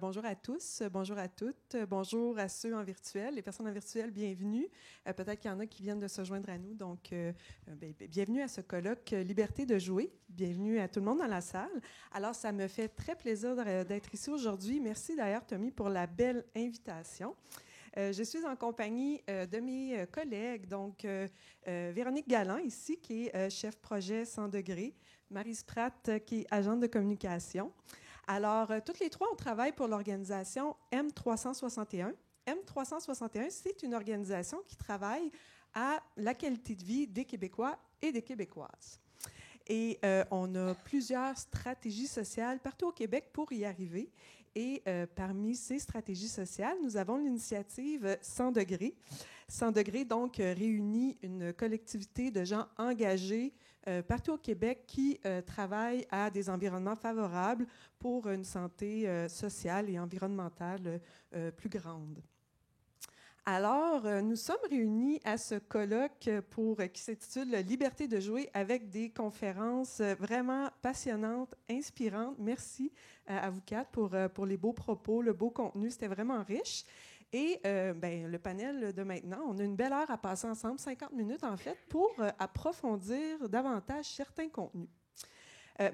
bonjour à tous, bonjour à toutes, bonjour à ceux en virtuel, les personnes en virtuel, bienvenue. Peut-être qu'il y en a qui viennent de se joindre à nous, donc bienvenue à ce colloque Liberté de jouer. Bienvenue à tout le monde dans la salle. Alors, ça me fait très plaisir d'être ici aujourd'hui. Merci d'ailleurs, Tommy, pour la belle invitation. Je suis en compagnie de mes collègues, donc Véronique Galland ici, qui est chef projet 100 degrés, Marie Spratt, qui est agente de communication. Alors, toutes les trois, on travaille pour l'organisation M361. M361, c'est une organisation qui travaille à la qualité de vie des Québécois et des Québécoises. Et on a plusieurs stratégies sociales partout au Québec pour y arriver. Et parmi ces stratégies sociales, nous avons l'initiative 100 degrés. 100 degrés, donc, réunit une collectivité de gens engagés partout au Québec qui travaillent à des environnements favorables pour une santé sociale et environnementale plus grande. Alors, nous sommes réunis à ce colloque qui s'intitule « Liberté de jouer » avec des conférences vraiment passionnantes, inspirantes. Merci à vous quatre pour les beaux propos, le beau contenu. C'était vraiment riche. Et le panel de maintenant, on a une belle heure à passer ensemble, 50 minutes en fait, pour approfondir davantage certains contenus.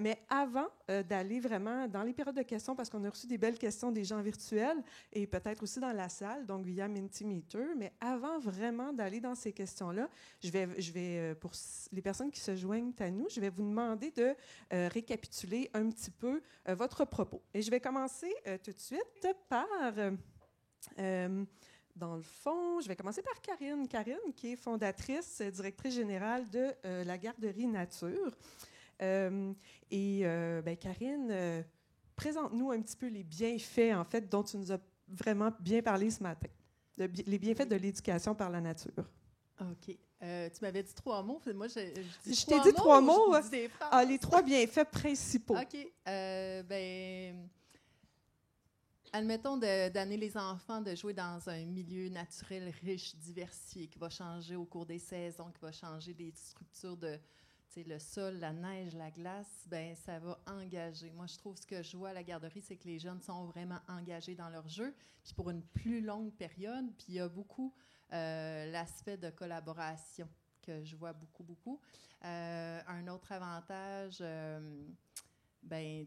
Mais avant d'aller vraiment dans les périodes de questions, parce qu'on a reçu des belles questions des gens virtuels et peut-être aussi dans la salle, donc via Mentimeter, mais avant vraiment d'aller dans ces questions-là, je vais pour les personnes qui se joignent à nous, je vais vous demander de récapituler un petit peu votre propos. Et je vais commencer tout de suite par... dans le fond, je vais commencer par Karine. Karine, qui est fondatrice, directrice générale de la garderie Nature. Karine, présente-nous un petit peu les bienfaits, en fait, dont tu nous as vraiment bien parlé ce matin. Les bienfaits de l'éducation par la nature. OK. Tu m'avais dit 3 mots. Moi, je t'ai dit 3 mots. Les 3 bienfaits principaux. OK. Admettons d'amener les enfants de jouer dans un milieu naturel riche, diversifié, qui va changer au cours des saisons, qui va changer des structures de le sol, la neige, la glace, ça va engager. Moi, je trouve ce que je vois à la garderie, c'est que les jeunes sont vraiment engagés dans leur jeu, puis pour une plus longue période. Puis il y a beaucoup l'aspect de collaboration que je vois beaucoup. Un autre avantage...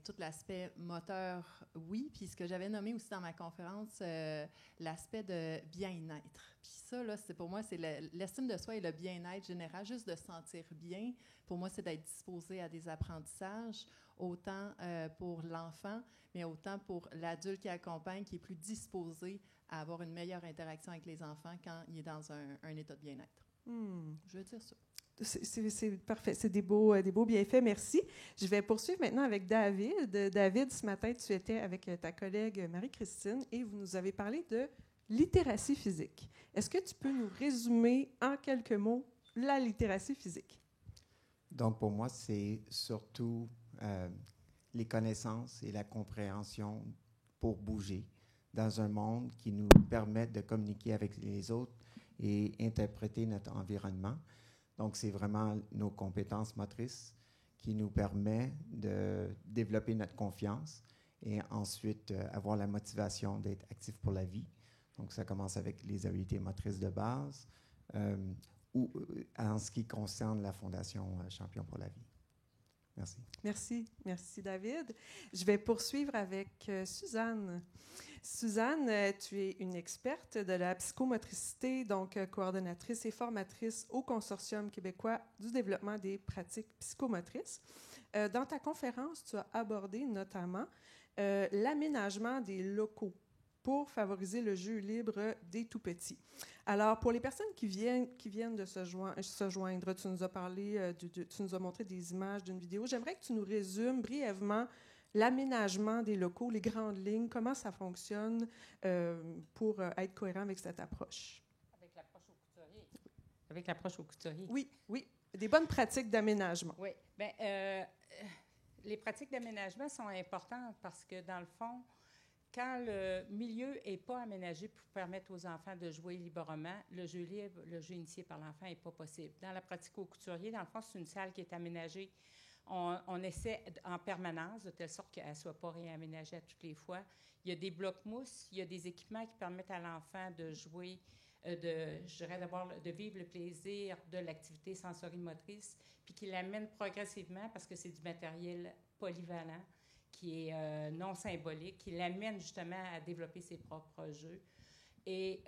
tout l'aspect moteur, oui. Puis ce que j'avais nommé aussi dans ma conférence, l'aspect de bien-être. Puis ça, là, pour moi, c'est l'estime de soi et le bien-être général. Juste de se sentir bien, pour moi, c'est d'être disposé à des apprentissages, autant pour l'enfant, mais autant pour l'adulte qui accompagne, qui est plus disposé à avoir une meilleure interaction avec les enfants quand il est dans un état de bien-être. Je veux dire ça. C'est parfait. C'est des beaux bienfaits. Merci. Je vais poursuivre maintenant avec David. David, ce matin, tu étais avec ta collègue Marie-Christine et vous nous avez parlé de littératie physique. Est-ce que tu peux nous résumer en quelques mots la littératie physique? Donc, pour moi, c'est surtout les connaissances et la compréhension pour bouger dans un monde qui nous permet de communiquer avec les autres et interpréter notre environnement. Donc, c'est vraiment nos compétences motrices qui nous permettent de développer notre confiance et ensuite avoir la motivation d'être actif pour la vie. Donc, ça commence avec les habiletés motrices de base ou en ce qui concerne la Fondation Champion pour la vie. Merci. Merci, David. Je vais poursuivre avec Suzanne. Suzanne, tu es une experte de la psychomotricité, donc coordonnatrice et formatrice au Consortium québécois du développement des pratiques psychomotrices. Dans ta conférence, tu as abordé notamment l'aménagement des locaux pour favoriser le jeu libre des tout-petits. Alors, pour les personnes qui viennent de se joindre, tu nous as parlé, tu nous as montré des images d'une vidéo. J'aimerais que tu nous résumes brièvement l'aménagement des locaux, les grandes lignes, comment ça fonctionne pour être cohérent avec cette approche. Avec l'approche au couturier. Avec l'approche au couturier. Oui. Des bonnes pratiques d'aménagement. Oui. Les pratiques d'aménagement sont importantes parce que, dans le fond, quand le milieu n'est pas aménagé pour permettre aux enfants de jouer librement, le jeu libre, le jeu initié par l'enfant n'est pas possible. Dans la pratique au couturier, dans le fond, c'est une salle qui est aménagée. on essaie en permanence, de telle sorte qu'elle ne soit pas réaménagée à toutes les fois. Il y a des blocs mousse, il y a des équipements qui permettent à l'enfant de jouer, de vivre le plaisir de l'activité sensorimotrice, puis qui l'amène progressivement, parce que c'est du matériel polyvalent, qui est non symbolique, qui l'amène justement à développer ses propres jeux. Et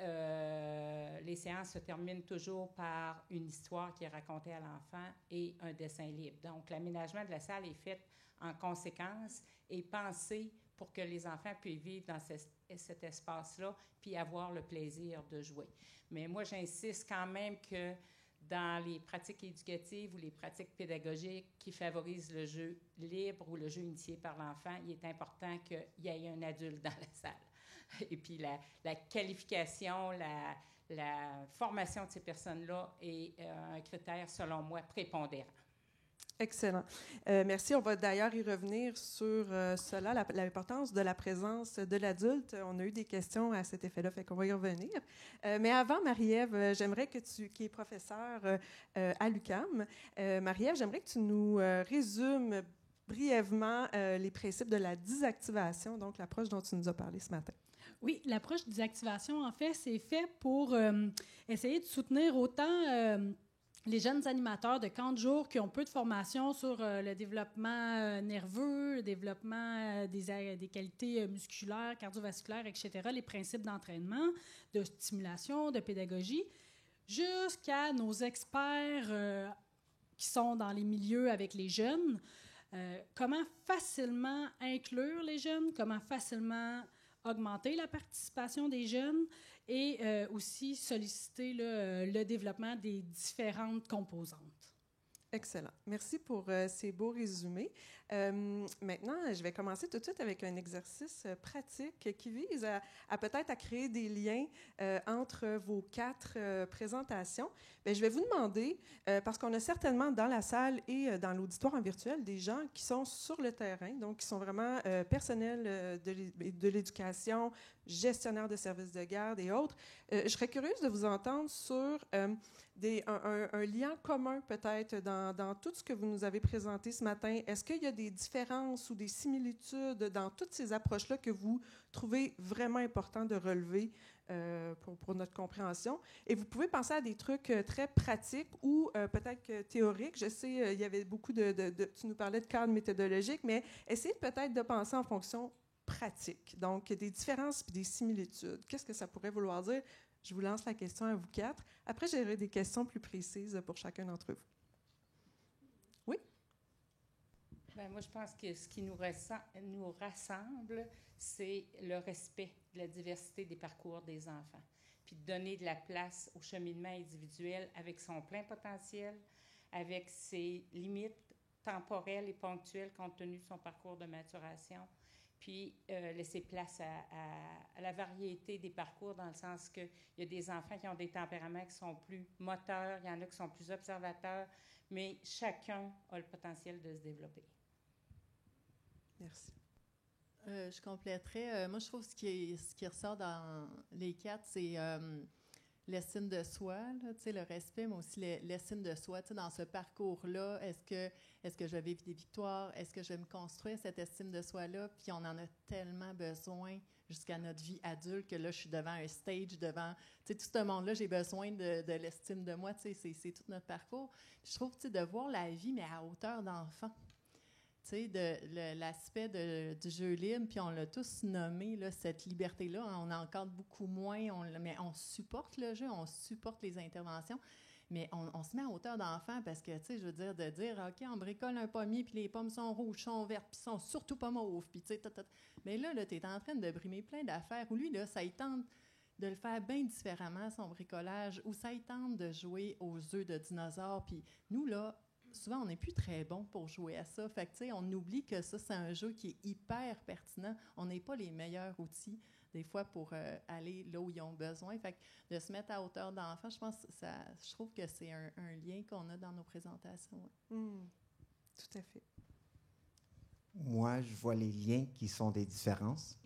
les séances se terminent toujours par une histoire qui est racontée à l'enfant et un dessin libre. Donc, l'aménagement de la salle est fait en conséquence et pensé pour que les enfants puissent vivre dans cet espace-là puis avoir le plaisir de jouer. Mais moi, j'insiste quand même que dans les pratiques éducatives ou les pratiques pédagogiques qui favorisent le jeu libre ou le jeu initié par l'enfant, il est important qu'il y ait un adulte dans la salle. Et puis la qualification, la formation de ces personnes-là est un critère, selon moi, prépondérant. Excellent. Merci. On va d'ailleurs y revenir sur cela, l'importance de la présence de l'adulte. On a eu des questions à cet effet-là, fait qu'on va y revenir. Mais avant, Marie-Ève, j'aimerais qui est professeure à l'UQAM, Marie-Ève, j'aimerais que tu nous résumes brièvement les principes de la désactivation, donc l'approche dont tu nous as parlé ce matin. Oui, l'approche de désactivation, en fait, c'est fait pour essayer de soutenir autant les jeunes animateurs de camp de jour qui ont peu de formation sur le développement nerveux, le développement des qualités musculaires, cardiovasculaires, etc., les principes d'entraînement, de stimulation, de pédagogie, jusqu'à nos experts qui sont dans les milieux avec les jeunes. Comment facilement inclure les jeunes, comment facilement augmenter la participation des jeunes et aussi solliciter le développement des différentes composantes. Excellent. Merci pour ces beaux résumés. Maintenant, je vais commencer tout de suite avec un exercice pratique qui vise à peut-être à créer des liens entre vos 4 présentations. Bien, je vais vous demander, parce qu'on a certainement dans la salle et dans l'auditoire en virtuel des gens qui sont sur le terrain, donc qui sont vraiment personnels de l'éducation, gestionnaires de services de garde et autres. Je serais curieuse de vous entendre sur un lien commun peut-être dans tout ce que vous nous avez présenté ce matin. Est-ce qu'il y a des différences ou des similitudes dans toutes ces approches-là que vous trouvez vraiment important de relever pour notre compréhension? Et vous pouvez penser à des trucs très pratiques ou peut-être théoriques. Je sais, il y avait beaucoup tu nous parlais de cadre méthodologique, mais essayez peut-être de penser en fonction pratique. Donc, des différences et des similitudes. Qu'est-ce que ça pourrait vouloir dire? Je vous lance la question à vous 4. Après, j'aurai des questions plus précises pour chacun d'entre vous. Oui? Bien, moi, je pense que ce qui nous rassemble, c'est le respect de la diversité des parcours des enfants, puis de donner de la place au cheminement individuel avec son plein potentiel, avec ses limites temporelles et ponctuelles compte tenu de son parcours de maturation, puis laisser place à la variété des parcours dans le sens qu'il y a des enfants qui ont des tempéraments qui sont plus moteurs, il y en a qui sont plus observateurs, mais chacun a le potentiel de se développer. Merci. Je compléterais. Moi, je trouve ce qui ressort dans les 4, c'est l'estime de soi, là, le respect, mais aussi l'estime de soi. Dans ce parcours-là, est-ce que je vais vivre des victoires? Est-ce que je vais me construire cette estime de soi-là? Puis on en a tellement besoin jusqu'à notre vie adulte que là, je suis devant un stage, devant tout ce monde-là, j'ai besoin de l'estime de moi. C'est tout notre parcours. Puis je trouve de voir la vie, mais à hauteur d'enfant. L'aspect du jeu libre, puis on l'a tous nommé, là, cette liberté-là, on encadre beaucoup moins, mais on supporte le jeu, on supporte les interventions, mais on se met à hauteur d'enfant parce que, je veux dire, de dire, OK, on bricole un pommier, puis les pommes sont rouges, sont vertes, puis sont surtout pas mauves, puis tu sais, mais là tu es en train de brimer plein d'affaires, où lui, là, ça y tente de le faire bien différemment, son bricolage, ou ça y tente de jouer aux œufs de dinosaures, puis nous, là, souvent, on n'est plus très bon pour jouer à ça. Fait que, tu sais, on oublie que ça, c'est un jeu qui est hyper pertinent. On n'est pas les meilleurs outils, des fois, pour aller là où ils ont besoin. Fait que de se mettre à hauteur d'enfant, je trouve que c'est un lien qu'on a dans nos présentations. Tout à fait. Moi, je vois les liens qui sont des différences.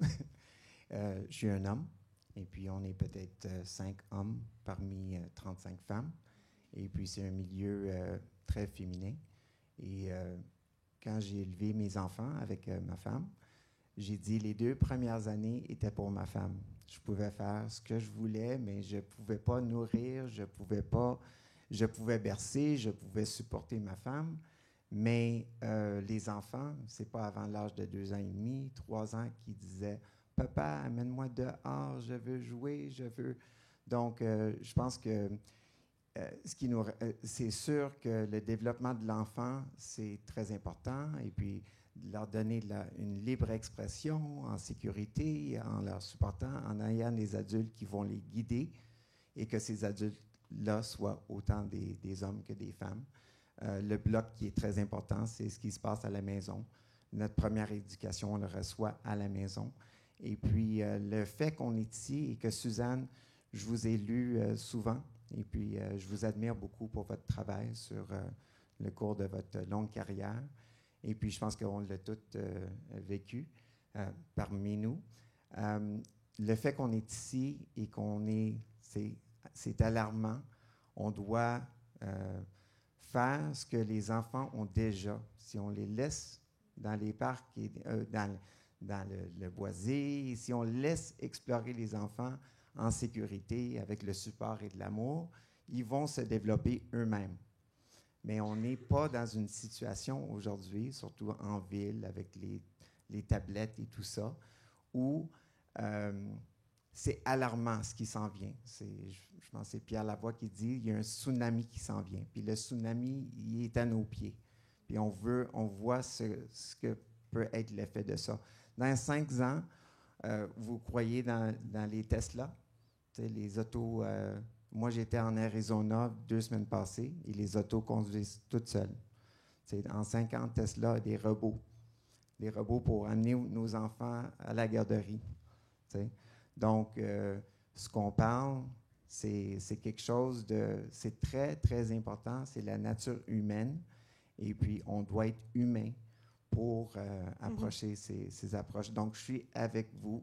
Je suis un homme, et puis on est peut-être 5 hommes parmi 35 femmes. Et puis, c'est un milieu très féminin. Et quand j'ai élevé mes enfants avec ma femme, j'ai dit les 2 premières années étaient pour ma femme. Je pouvais faire ce que je voulais, mais je ne pouvais pas nourrir, je pouvais bercer, je pouvais supporter ma femme. Mais les enfants, ce n'est pas avant l'âge de 2 ans et demi, 3 ans qu'ils disaient « Papa, amène-moi dehors, je veux jouer, je veux… » Donc, je pense que c'est sûr que le développement de l'enfant, c'est très important. Et puis, leur donner une libre expression en sécurité, en leur supportant, en ayant des adultes qui vont les guider et que ces adultes-là soient autant des hommes que des femmes. Le bloc qui est très important, c'est ce qui se passe à la maison. Notre première éducation, on le reçoit à la maison. Et puis, le fait qu'on est ici et que Suzanne, je vous ai lu souvent, et puis je vous admire beaucoup pour votre travail sur le cours de votre longue carrière. Et puis, je pense qu'on l'a tout vécu parmi nous. Le fait qu'on est ici et c'est alarmant. On doit faire ce que les enfants ont déjà. Si on les laisse dans les parcs et dans le boisé, si on laisse explorer les enfants en sécurité avec le support et de l'amour, ils vont se développer eux-mêmes. Mais on n'est pas dans une situation aujourd'hui, surtout en ville, avec les tablettes et tout ça, où c'est alarmant ce qui s'en vient. Je pense que c'est Pierre Lavoie qui dit il y a un tsunami qui s'en vient. Puis le tsunami, il est à nos pieds. Puis on voit ce que peut être l'effet de ça. Dans 5 ans, vous croyez dans les Tesla, les autos. Moi, j'étais en Arizona 2 semaines passées et les autos conduisent toutes seules. En 5 ans, Tesla a des robots. Des robots pour amener nos enfants à la garderie. Donc, ce qu'on parle, c'est quelque chose c'est très, très important. C'est la nature humaine. Et puis, on doit être humain pour approcher ces approches. Donc, je suis avec vous.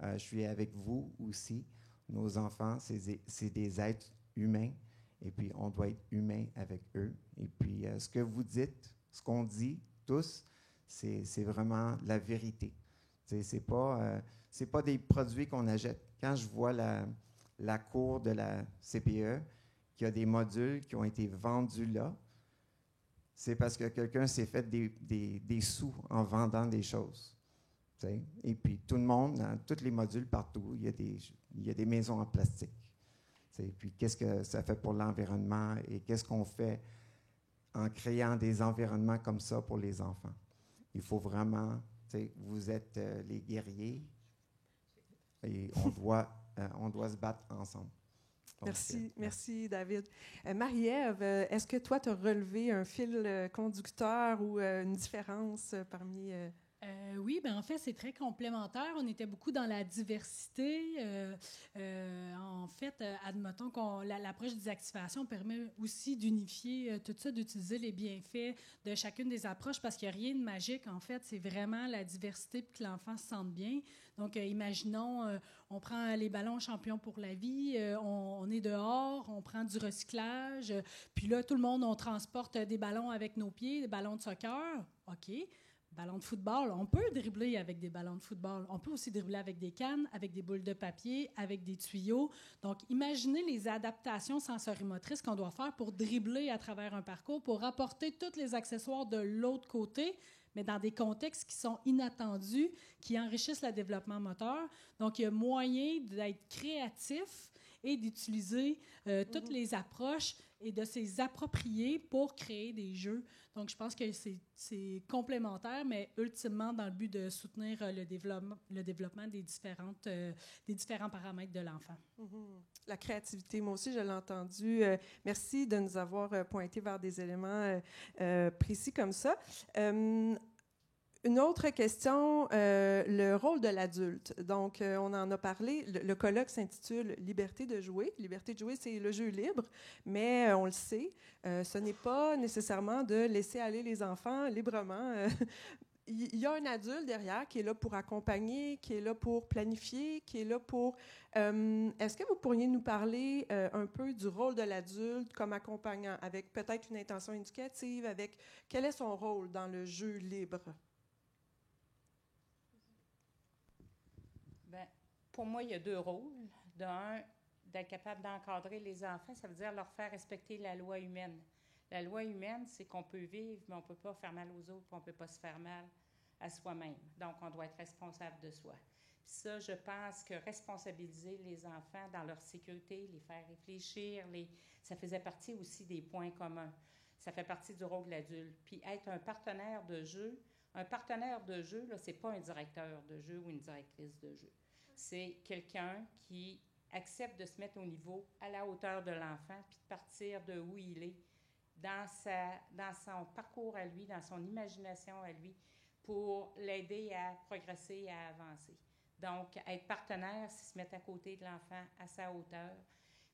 Je suis avec vous aussi. Nos enfants, c'est des êtres humains. Et puis, on doit être humain avec eux. Et puis, ce que vous dites, ce qu'on dit tous, c'est vraiment la vérité. C'est pas des produits qu'on achète. Quand je vois la cour de la CPE, qu'il y a des modules qui ont été vendus là, c'est parce que quelqu'un s'est fait des sous en vendant des choses. T'sais? Et puis, tout le monde, dans tous les modules partout, il y a des maisons en plastique. T'sais? Puis, qu'est-ce que ça fait pour l'environnement et qu'est-ce qu'on fait en créant des environnements comme ça pour les enfants? Il faut vraiment, vous êtes les guerriers et on doit se battre ensemble. Donc, merci David. Marie-Ève, est-ce que toi, tu as relevé un fil conducteur ou une différence parmi… Oui, en fait, c'est très complémentaire. On était beaucoup dans la diversité. En fait, admettons que l'approche des activations permet aussi d'unifier tout ça, d'utiliser les bienfaits de chacune des approches parce qu'il n'y a rien de magique. En fait, c'est vraiment la diversité pour que l'enfant se sente bien. Donc, imaginons, on prend les ballons champions pour la vie, on est dehors, on prend du recyclage, puis là, tout le monde, on transporte des ballons avec nos pieds, des ballons de soccer. OK. Ballon de football, on peut dribbler avec des ballons de football. On peut aussi dribbler avec des cannes, avec des boules de papier, avec des tuyaux. Donc, imaginez les adaptations sensorimotrices qu'on doit faire pour dribbler à travers un parcours, pour apporter tous les accessoires de l'autre côté, mais dans des contextes qui sont inattendus, qui enrichissent le développement moteur. Donc, il y a moyen d'être créatif et d'utiliser toutes les approches et de s'y approprier pour créer des jeux. Donc, je pense que c'est complémentaire, mais ultimement dans le but de soutenir le développement des différents paramètres de l'enfant. La créativité, moi aussi, je l'ai entendu. Merci de nous avoir pointé vers des éléments précis comme ça. Une autre question, le rôle de l'adulte. Donc, on en a parlé. Le colloque s'intitule « Liberté de jouer ». Liberté de jouer, c'est le jeu libre, mais on le sait, ce n'est pas nécessairement de laisser aller les enfants librement. il y a un adulte derrière qui est là pour accompagner, qui est là pour planifier, qui est là pour... est-ce que vous pourriez nous parler un peu du rôle de l'adulte comme accompagnant, avec peut-être une intention éducative, avec quel est son rôle dans le jeu libre? Bien, pour moi, il y a 2 rôles. D'un, d'être capable d'encadrer les enfants, ça veut dire leur faire respecter la loi humaine. La loi humaine, c'est qu'on peut vivre, mais on ne peut pas faire mal aux autres, puis on ne peut pas se faire mal à soi-même. Donc, on doit être responsable de soi. Puis ça, je pense que responsabiliser les enfants dans leur sécurité, les faire réfléchir, ça faisait partie aussi des points communs. Ça fait partie du rôle de l'adulte. Puis être un partenaire de jeu, là, c'est pas un directeur de jeu ou une directrice de jeu. C'est quelqu'un qui accepte de se mettre au niveau, à la hauteur de l'enfant, puis de partir de où il est, dans son parcours à lui, dans son imagination à lui, pour l'aider à progresser et à avancer. Donc, être partenaire, c'est se mettre à côté de l'enfant à sa hauteur,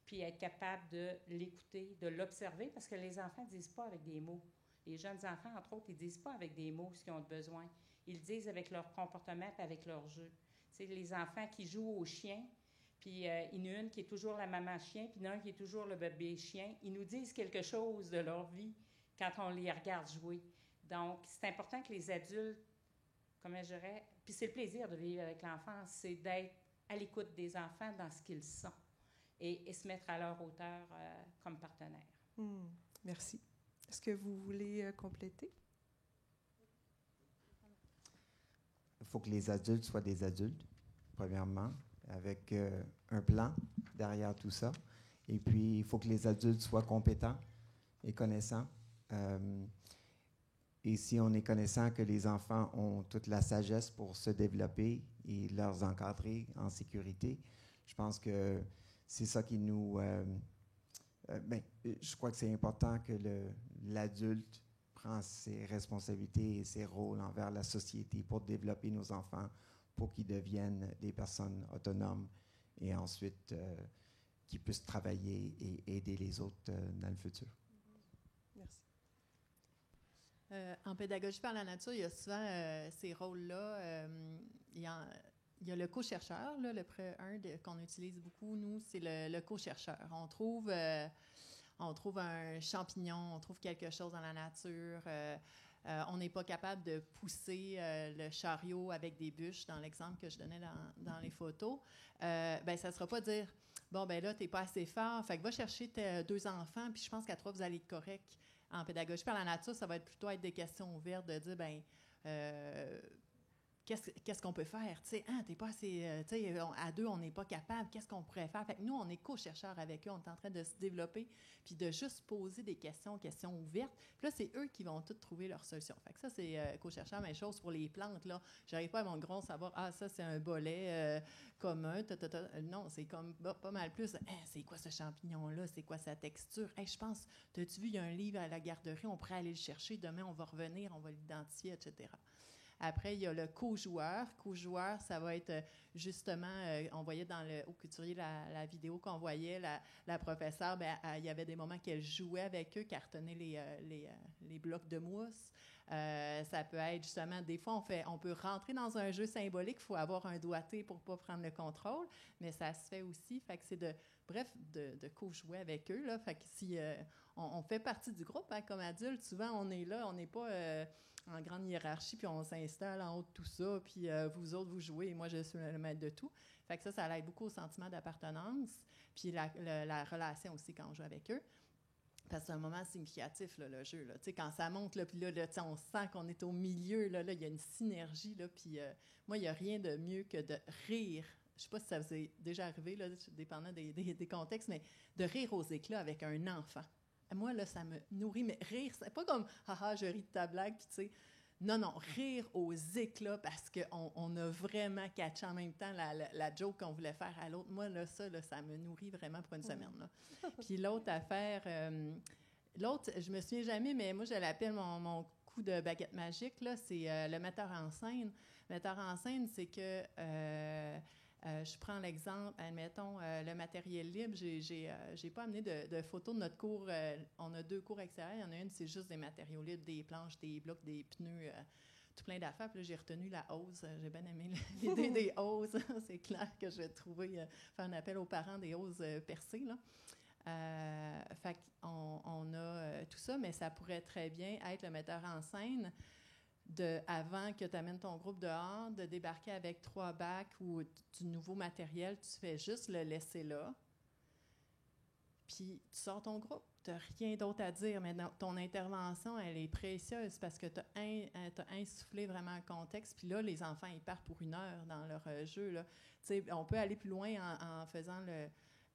puis être capable de l'écouter, de l'observer, parce que les enfants ne disent pas avec des mots. Les jeunes enfants, entre autres, ils ne disent pas avec des mots ce qu'ils ont besoin. Ils le disent avec leur comportement et avec leur jeu. C'est les enfants qui jouent au chien, puis il y en a une qui est toujours la maman chien, puis il y en a un qui est toujours le bébé chien. Ils nous disent quelque chose de leur vie quand on les regarde jouer. Donc, c'est important que les adultes, comment je dirais, puis c'est le plaisir de vivre avec l'enfant, c'est d'être à l'écoute des enfants dans ce qu'ils sont et se mettre à leur hauteur comme partenaire. Merci. Est-ce que vous voulez compléter? Il faut que les adultes soient des adultes, premièrement, avec un plan derrière tout ça. Et puis, il faut que les adultes soient compétents et connaissants. Et si on est connaissant que les enfants ont toute la sagesse pour se développer et leur encadrer en sécurité, je pense que c'est ça qui nous... je crois que c'est important que l'adulte prend ses responsabilités et ses rôles envers la société pour développer nos enfants, pour qu'ils deviennent des personnes autonomes et ensuite qu'ils puissent travailler et aider les autres dans le futur. Merci. En pédagogie par la nature, il y a souvent ces rôles-là. Il y a le co-chercheur, là, le prêt 1 qu'on utilise beaucoup, nous, c'est le co-chercheur. On trouve un champignon, on trouve quelque chose dans la nature. On n'est pas capable de pousser le chariot avec des bûches, dans l'exemple que je donnais dans les photos. Ça ne sera pas dire, bon, ben là, tu n'es pas assez fort, fait que va chercher tes 2 enfants, puis je pense qu'à 3, vous allez être correct. En pédagogie par la nature, ça va être plutôt être des questions ouvertes, de dire, qu'est-ce qu'on peut faire? Tu sais, t'es pas assez... à 2, on n'est pas capable. Qu'est-ce qu'on pourrait faire? Fait que nous, on est co-chercheurs avec eux. On est en train de se développer puis de juste poser des questions ouvertes. Puis là, c'est eux qui vont toutes trouver leur solution. Fait que ça, c'est co-chercheur. Même chose pour les plantes, là. J'arrive pas à mon gros savoir, ça, c'est un bolet commun. Non, c'est comme pas mal plus. C'est quoi ce champignon-là? C'est quoi sa texture? Je pense, t'as-tu vu, il y a un livre à la garderie, on pourrait aller le chercher. Demain, on va revenir, on va l'identifier, etc. Après, il y a le co-joueur. Co-joueur, ça va être justement, on voyait au couturier la vidéo qu'on voyait, la professeure, il y avait des moments qu'elle jouait avec eux, qu'elle retenait les blocs de mousse. Ça peut être justement, des fois, on peut rentrer dans un jeu symbolique, il faut avoir un doigté pour ne pas prendre le contrôle, mais ça se fait aussi. Fait que c'est de co-jouer avec eux. Là. Fait que si on fait partie du groupe, comme adulte, souvent on est là, on n'est pas en grande hiérarchie, puis on s'installe en haut de tout ça, puis vous autres, vous jouez, et moi, je suis le maître de tout. Fait que ça aide beaucoup au sentiment d'appartenance, puis la relation aussi quand on joue avec eux. Parce que c'est un moment significatif, là, le jeu. Là. Quand ça monte, puis là, on sent qu'on est au milieu, là, il y a une synergie. Puis moi, il n'y a rien de mieux que de rire. Je ne sais pas si ça vous est déjà arrivé, là, dépendant des contextes, mais de rire aux éclats avec un enfant. Moi, là, ça me nourrit, mais rire, c'est pas comme « haha, je ris de ta blague », puis tu sais, non, rire aux éclats parce qu'on a vraiment catché en même temps la joke qu'on voulait faire à l'autre. Moi, là, ça me nourrit vraiment pour une semaine. Là. Puis l'autre affaire, l'autre, je me souviens jamais, mais moi, je l'appelle mon coup de baguette magique, là, c'est le metteur en scène. Le metteur en scène, c'est que... je prends l'exemple, admettons, le matériel libre. J'ai pas amené de photos de notre cours. On a 2 cours extérieurs. Il y en a une, c'est juste des matériaux libres, des planches, des blocs, des pneus, tout plein d'affaires. Puis là, j'ai retenu la hausse. J'ai bien aimé l'idée des hausses. C'est clair que je vais trouver, faire un appel aux parents des hausses percées, là. Fait qu'on a tout ça, mais ça pourrait très bien être le metteur en scène avant que tu amènes ton groupe dehors, de débarquer avec 3 bacs ou du nouveau matériel, tu fais juste le laisser là, puis tu sors ton groupe. Tu n'as rien d'autre à dire, mais ton intervention, elle est précieuse parce que tu as insufflé vraiment le contexte, puis là, les enfants, ils partent pour 1 heure dans leur jeu, là. Tu sais, on peut aller plus loin en faisant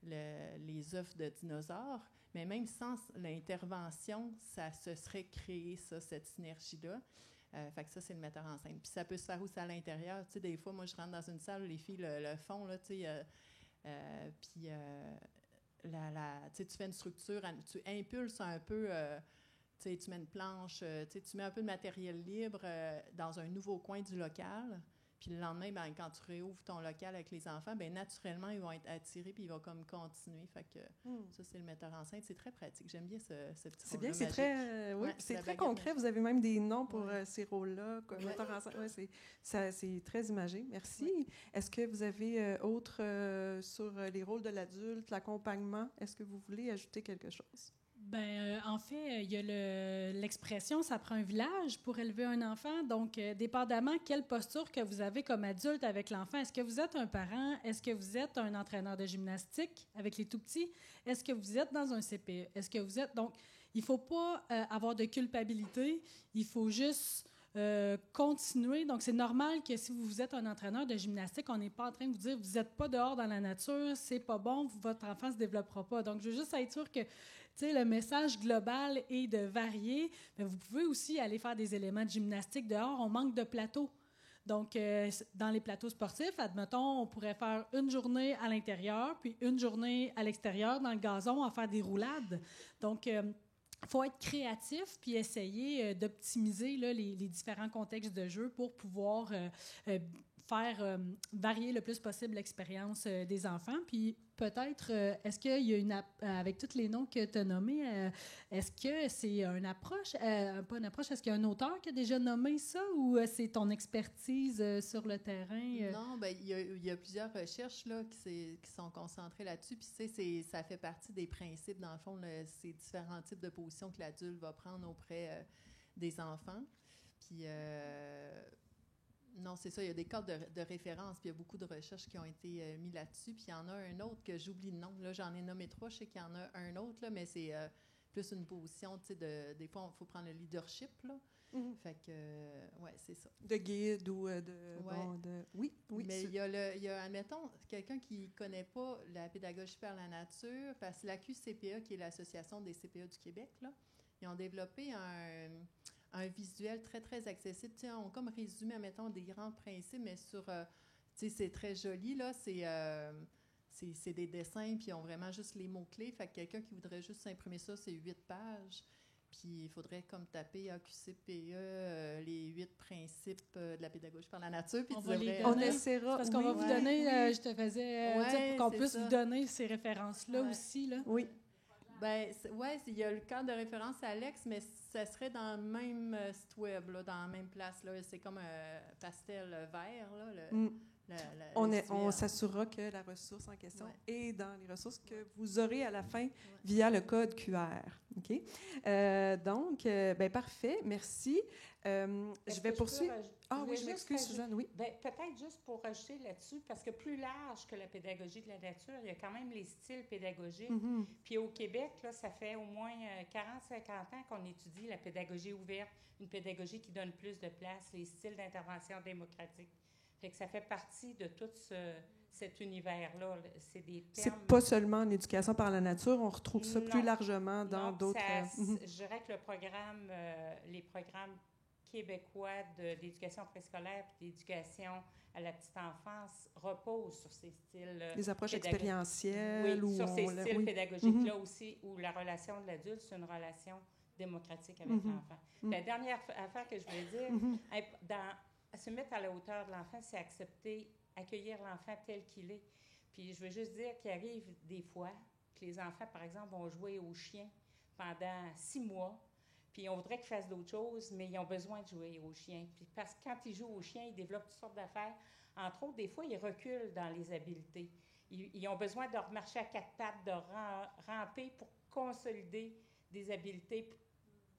les œufs de dinosaures, mais même sans l'intervention, ça se serait créé, cette synergie-là. Fait que ça, c'est le metteur en scène. Puis ça peut se faire aussi à l'intérieur. Tu sais, des fois, moi, je rentre dans une salle où les filles le font, là, tu sais, puis tu sais, tu fais une structure, tu impulses un peu, tu sais, tu mets une planche, tu sais, tu mets un peu de matériel libre dans un nouveau coin du local. Puis le lendemain, ben, quand tu réouvres ton local avec les enfants, ben naturellement, ils vont être attirés puis ils vont comme continuer. Fait que ça, c'est le metteur en scène. C'est très pratique. J'aime bien ce petit C'est bien, rôle-là c'est magique. très, oui, Ouais, c'est la très baguette concret. magique. Vous avez même des noms pour Ouais. ces rôles-là, comme Ouais. metteur en scène. Ouais, c'est très imagé. Merci. Ouais. Est-ce que vous avez autre sur les rôles de l'adulte, l'accompagnement? Est-ce que vous voulez ajouter quelque chose? Ben, en fait, il y a l'expression « ça prend un village pour élever un enfant ». Donc, dépendamment quelle posture que vous avez comme adulte avec l'enfant, est-ce que vous êtes un parent? Est-ce que vous êtes un entraîneur de gymnastique avec les tout-petits? Est-ce que vous êtes dans un CPE? Est-ce que vous êtes... Donc, il ne faut pas avoir de culpabilité. Il faut juste continuer. Donc, c'est normal que si vous êtes un entraîneur de gymnastique, on n'est pas en train de vous dire « vous n'êtes pas dehors dans la nature, c'est pas bon, votre enfant ne se développera pas ». Donc, je veux juste être sûr que le message global est de varier, mais vous pouvez aussi aller faire des éléments de gymnastique dehors. On manque de plateaux. Donc, dans les plateaux sportifs, admettons, on pourrait faire une journée à l'intérieur, puis une journée à l'extérieur, dans le gazon, à faire des roulades. Donc, il faut être créatif puis essayer d'optimiser là, les différents contextes de jeu pour pouvoir faire varier le plus possible l'expérience des enfants. Puis peut-être, est-ce qu'il y a une avec tous les noms que tu as nommés, est-ce que c'est une approche, pas une approche, est-ce qu'il y a un auteur qui a déjà nommé ça ou c'est ton expertise sur le terrain? Non, bien, il y a plusieurs recherches là, qui sont concentrées là-dessus. Puis, tu sais, ça fait partie des principes, dans le fond, ces différents types de positions que l'adulte va prendre auprès des enfants. Puis, non, c'est ça, il y a des cadres de référence, puis il y a beaucoup de recherches qui ont été mis là-dessus. Puis il y en a un autre que j'oublie le nom. Là, j'en ai nommé 3, je sais qu'il y en a un autre, là, mais c'est plus une position, tu sais, des fois, il faut prendre le leadership, là. Mm-hmm. Fait que, ouais, c'est ça. De guide ou de... Ouais. Bon, oui. Mais il y a, admettons, quelqu'un qui ne connaît pas la pédagogie par la nature, parce que la QCPA, qui est l'Association des CPA du Québec, là, ils ont développé un visuel très, très accessible. Tu sais, on comme résumé, mettons, des grands principes, mais sur... tu sais, c'est très joli, là. C'est des dessins, puis ils ont vraiment juste les mots-clés. Fait que quelqu'un qui voudrait juste s'imprimer ça, c'est 8 pages. Puis il faudrait comme taper AQCPE, les 8 principes de la pédagogie par la nature. Puis on essaiera. Parce qu'on va vous donner, je te faisais dire pour qu'on puisse vous donner ces références-là aussi. Là. Oui. Ben, il y a le cadre de référence à Alex, mais ça serait dans le même site web, là, dans la même place. Là. C'est comme un pastel vert. Là, on s'assurera que la ressource en question est dans les ressources que vous aurez à la fin via le code QR. OK? Donc, ben, parfait. Merci. Je vais poursuivre. Oui, je m'excuse, Suzanne. Oui. Ben, peut-être juste pour rajouter là-dessus, parce que plus large que la pédagogie de la nature, il y a quand même les styles pédagogiques. Mm-hmm. Puis au Québec, là, ça fait au moins 40-50 ans qu'on étudie la pédagogie ouverte, une pédagogie qui donne plus de place, les styles d'intervention démocratique. Fait que ça fait partie de tout cet univers-là. C'est des termes... C'est pas seulement en éducation par la nature, on retrouve ça plus largement dans d'autres... Je dirais que les programmes québécois d'éducation préscolaire et d'éducation à la petite enfance reposent sur ces styles les approches expérientielles. Oui, sur ces styles pédagogiques-là aussi, où la relation de l'adulte, c'est une relation démocratique avec l'enfant. La dernière affaire que je voulais dire, se mettre à la hauteur de l'enfant, c'est accueillir l'enfant tel qu'il est. Puis je veux juste dire qu'il arrive des fois que les enfants, par exemple, vont jouer au chien pendant 6 mois, puis Puis on voudrait qu'ils fassent d'autres choses, mais ils ont besoin de jouer aux chiens. Puis parce que quand ils jouent aux chiens, ils développent toutes sortes d'affaires. Entre autres, des fois, ils reculent dans les habiletés. Ils ont besoin de remarcher à quatre pattes, de ramper pour consolider des habiletés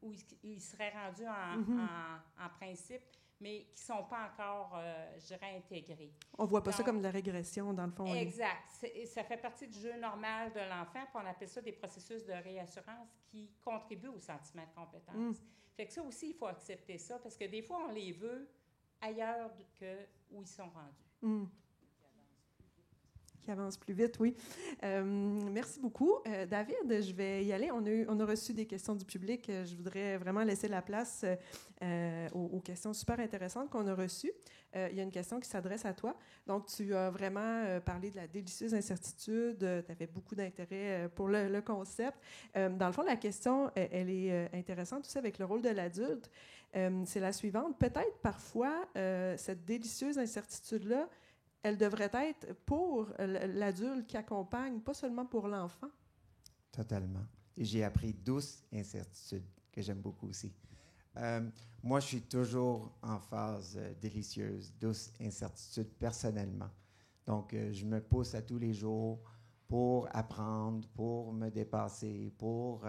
où ils seraient rendus en principe, mais qui ne sont pas encore, je dirais, intégrés. On ne voit pas ça comme de la régression, dans le fond. Exact. Ça fait partie du jeu normal de l'enfant, puis on appelle ça des processus de réassurance qui contribuent au sentiment de compétence. Fait que ça aussi, il faut accepter ça, parce que des fois, on les veut ailleurs que où ils sont rendus. Qui avance plus vite, oui. Merci beaucoup. David, je vais y aller. On a reçu des questions du public. Je voudrais vraiment laisser la place aux questions super intéressantes qu'on a reçues. Il y a une question qui s'adresse à toi. Donc, tu as vraiment parlé de la délicieuse incertitude. Tu avais beaucoup d'intérêt pour le concept. Dans le fond, la question, elle est intéressante aussi avec le rôle de l'adulte. C'est la suivante. Peut-être parfois, cette délicieuse incertitude-là, elle devrait être pour l'adulte qui accompagne, pas seulement pour l'enfant. Totalement. Et j'ai appris douce incertitude, que j'aime beaucoup aussi. Moi, je suis toujours en phase délicieuse, douce incertitude personnellement. Donc, je me pousse à tous les jours pour apprendre, pour me dépasser, pour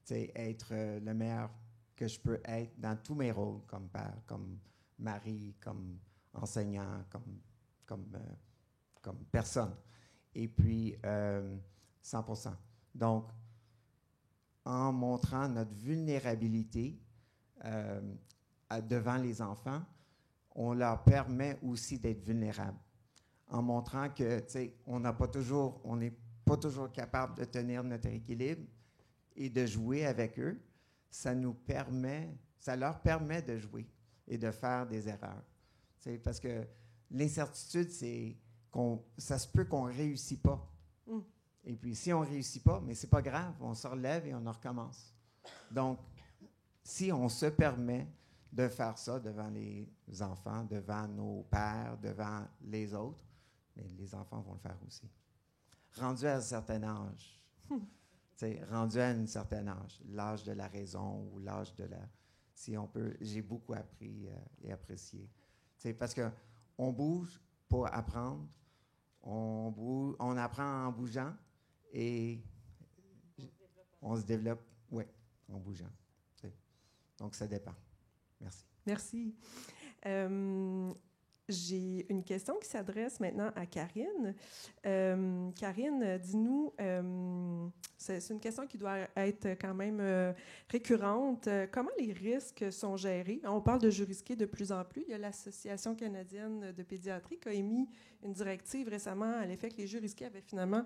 être le meilleur que je peux être dans tous mes rôles, comme père, comme mari, comme enseignant, comme personne. Et puis, 100%. Donc, en montrant notre vulnérabilité devant les enfants, on leur permet aussi d'être vulnérables. En montrant que, tu sais, on n'est pas toujours capable de tenir notre équilibre et de jouer avec eux, ça leur permet de jouer et de faire des erreurs. Tu sais, parce que l'incertitude, c'est ça se peut qu'on ne réussit pas. Et puis, si on ne réussit pas, mais ce n'est pas grave, on se relève et on en recommence. Donc, si on se permet de faire ça devant les enfants, devant nos pères, devant les autres, mais les enfants vont le faire aussi. Rendu à un certain âge, l'âge de la raison ou l'âge de la... Si on peut, j'ai beaucoup appris et apprécié. Parce qu'on bouge pour apprendre, on apprend en bougeant et on se développe, oui, en bougeant. Donc, ça dépend. Merci. Merci. J'ai une question qui s'adresse maintenant à Karine. Karine, dis-nous, c'est une question qui doit être quand même récurrente. Comment les risques sont gérés? On parle de jeux risqués de plus en plus. Il y a l'Association canadienne de pédiatrie qui a émis une directive récemment à l'effet que les jeux risqués avaient finalement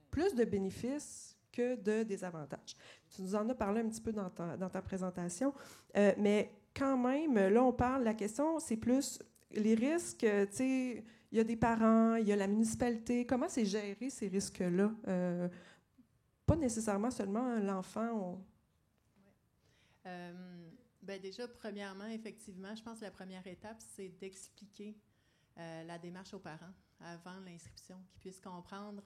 plus de bénéfices que de désavantages. Tu nous en as parlé un petit peu dans ta présentation, mais quand même, là, on parle, la question, c'est plus les risques, tu sais, il y a des parents, il y a la municipalité. Comment c'est géré, ces risques-là? Pas nécessairement seulement l'enfant. Déjà, premièrement, effectivement, je pense que la première étape, c'est d'expliquer la démarche aux parents avant l'inscription, qu'ils puissent comprendre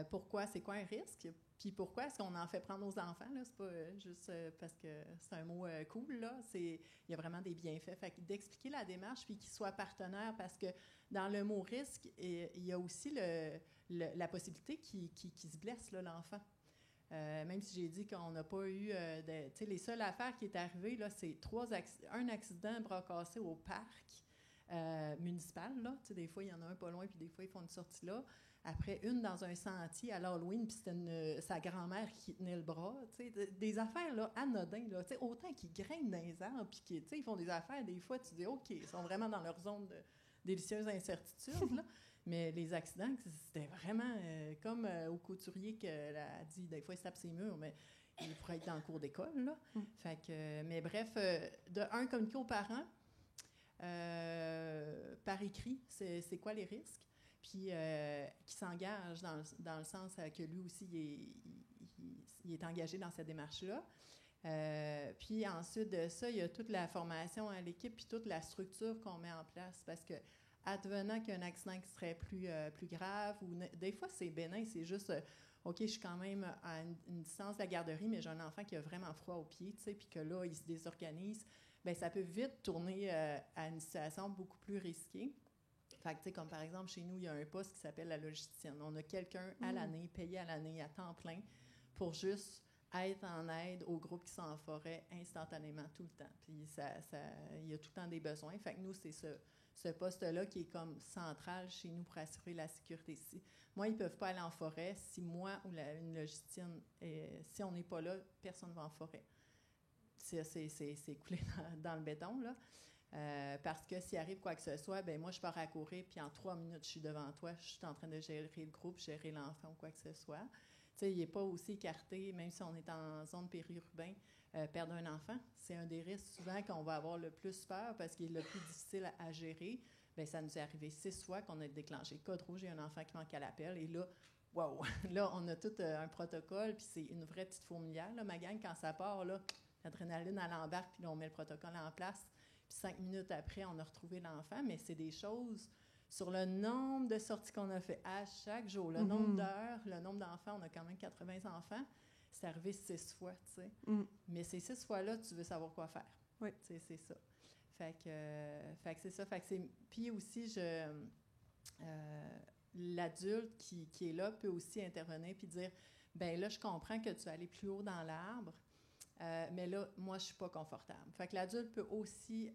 pourquoi, c'est quoi un risque, puis pourquoi est-ce qu'on en fait prendre aux enfants. Là, c'est pas juste parce que c'est un mot cool, là. Il y a vraiment des bienfaits. Fait que d'expliquer la démarche, puis qu'ils soient partenaires, parce que dans le mot risque, il y a aussi la possibilité qu'il se blesse, là, l'enfant. Même si j'ai dit qu'on n'a pas eu... tu sais, les seules affaires qui est arrivée, là, c'est un accident, bras cassé au parc municipal, là. Tu sais, des fois, il y en a un pas loin, puis des fois, ils font une sortie là. Après, une dans un sentier à l'Halloween, puis c'était sa grand-mère qui tenait le bras. Tu sais, des affaires là, anodines. Là, tu sais, autant qu'ils grimpent dans les arbres, puis tu sais, ils font des affaires, des fois, tu dis, OK, ils sont vraiment dans leur zone de délicieuse incertitude. Là. Mais les accidents, c'était vraiment comme au couturier qu'elle a dit, des fois, il se tape ses murs, mais il pourrait être dans le cours d'école. Là. Fait que, mais bref, communiquer aux parents par écrit, c'est quoi les risques? Puis qui s'engage dans le sens que lui aussi, il est engagé dans cette démarche-là. Puis ensuite de ça, il y a toute la formation à l'équipe puis toute la structure qu'on met en place parce que advenant qu'il y a un accident qui serait plus grave, ou des fois, c'est bénin, c'est juste, OK, je suis quand même à une distance de la garderie, mais j'ai un enfant qui a vraiment froid aux pieds, tu sais, puis que là, il se désorganise, bien, ça peut vite tourner à une situation beaucoup plus risquée. Fait que, tu sais, comme par exemple, chez nous, il y a un poste qui s'appelle la logisticienne. On a quelqu'un à l'année, payé à l'année, à temps plein, pour juste être en aide aux groupes qui sont en forêt instantanément, tout le temps. Puis il y a tout le temps des besoins. Fait que nous, c'est ce poste-là qui est comme central chez nous pour assurer la sécurité ici. Moi, ils ne peuvent pas aller en forêt si moi ou une logisticienne, si on n'est pas là, personne ne va en forêt. C'est coulé dans le béton, là. Parce que s'il arrive quoi que ce soit, ben moi, je pars à courir, puis en 3 minutes, je suis devant toi, je suis en train de gérer le groupe, gérer l'enfant ou quoi que ce soit. Tu sais, il n'est pas aussi écarté, même si on est en zone périurbaine, perdre un enfant, c'est un des risques souvent qu'on va avoir le plus peur parce qu'il est le plus difficile à gérer. Bien, ça nous est arrivé 6 fois qu'on a déclenché le code rouge et un enfant qui manque à l'appel. Et là, wow! Là, on a tout un protocole, puis c'est une vraie petite fourmilière. Là, ma gang, quand ça part, là, l'adrénaline, elle embarque, puis là, on met le protocole en place. Puis 5 minutes après, on a retrouvé l'enfant. Mais c'est des choses sur le nombre de sorties qu'on a fait à chaque jour, le nombre d'heures, le nombre d'enfants. On a quand même 80 enfants. C'est arrivé 6 fois, tu sais. Mais ces 6 fois-là, tu veux savoir quoi faire. Oui. Tu sais, c'est ça. Fait que c'est ça. Fait que c'est... Puis aussi, l'adulte qui est là peut aussi intervenir puis dire, bien là, je comprends que tu vas aller plus haut dans l'arbre, mais là, moi, je suis pas confortable. Fait que l'adulte peut aussi